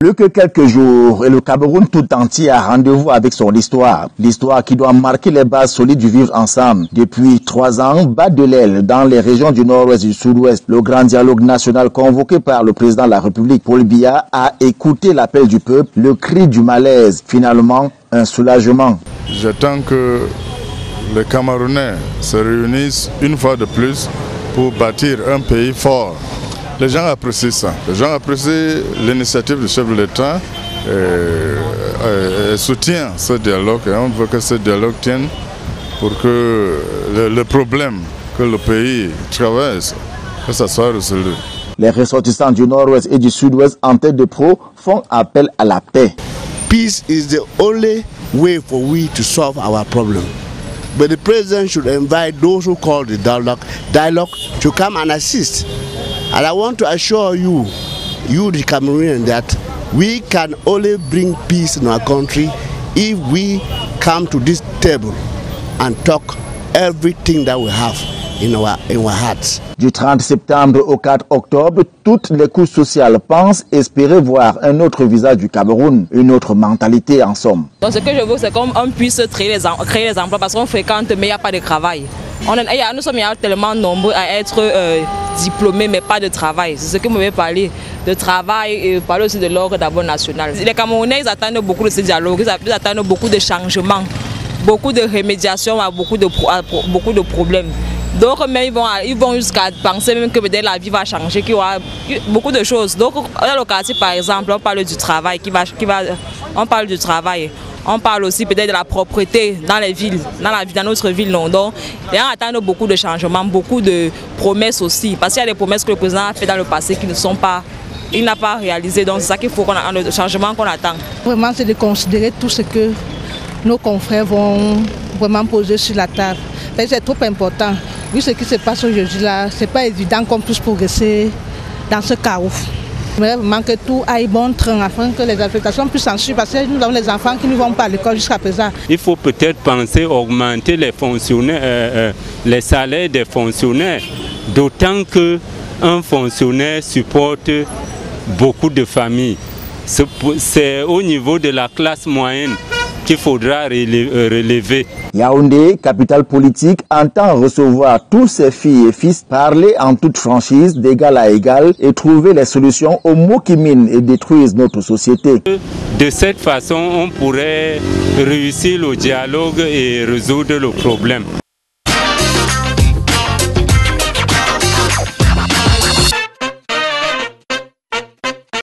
Plus que quelques jours et le Cameroun tout entier a rendez-vous avec son histoire. L'histoire qui doit marquer les bases solides du vivre ensemble. Depuis 3 ans, bas de l'aile, dans les régions du nord-ouest et du sud-ouest, le grand dialogue national convoqué par le président de la République, Paul Biya, a écouté l'appel du peuple, le cri du malaise. Finalement, un soulagement. J'attends que les Camerounais se réunissent une fois de plus pour bâtir un pays fort. Les gens apprécient ça. Les gens apprécient l'initiative du chef de l'État et soutiennent ce dialogue. Et on veut que ce dialogue tienne pour que le problème que le pays traverse, que ça soit résolu. Les ressortissants du nord-ouest et du sud-ouest en tête de pro font appel à la paix. Peace is the only way for we to solve our problem. But the president should invite those who call the dialogue to come and assist. And I want to assure you, the Cameroonians, that we can only bring peace in our country if we come to this table and talk everything that we have in our hearts. Du 30 septembre au 4 octobre, toutes les couches sociales pensent espérer voir un autre visage du Cameroun, une autre mentalité en somme. Donc ce que je veux, c'est qu'on puisse créer les emplois parce qu'on fréquente mais il n'y a pas de travail. Nous sommes tellement nombreux à être diplômés mais pas de travail. C'est ce que vous m'avez parlé de travail et parler aussi de l'ordre d'abord national. Les Camerounais, ils attendent beaucoup de ce dialogue, ils attendent beaucoup de changements, beaucoup de remédiation à beaucoup de problèmes. Donc mais ils vont jusqu'à penser même que peut-être la vie va changer, qu'il y aura beaucoup de choses. Donc dans le quartier par exemple, on parle du travail, on parle du travail. On parle aussi peut-être de la propreté dans les villes, dans notre ville. Non. Donc, les gens attendent beaucoup de changements, beaucoup de promesses aussi. Parce qu'il y a des promesses que le président a fait dans le passé qui ne sont pas, il n'a pas réalisé. Donc c'est ça qu'il faut qu'on ait, le changement qu'on attend. Vraiment, c'est de considérer tout ce que nos confrères vont vraiment poser sur la table. C'est trop important. Vu ce qui se passe aujourd'hui là, c'est pas évident qu'on puisse progresser dans ce chaos. Mais vraiment que tout aille bon train afin que les affectations puissent s'en suivre parce que nous avons les enfants qui ne vont pas à l'école jusqu'à présent. Il faut peut-être penser à augmenter les fonctionnaires, les salaires des fonctionnaires, d'autant qu'un fonctionnaire supporte beaucoup de familles. C'est au niveau de la classe moyenne qu'il faudra relever. Yaoundé, capitale politique, entend recevoir tous ses filles et fils, parler en toute franchise, d'égal à égal et trouver les solutions aux maux qui minent et détruisent notre société. De cette façon, on pourrait réussir le dialogue et résoudre le problème.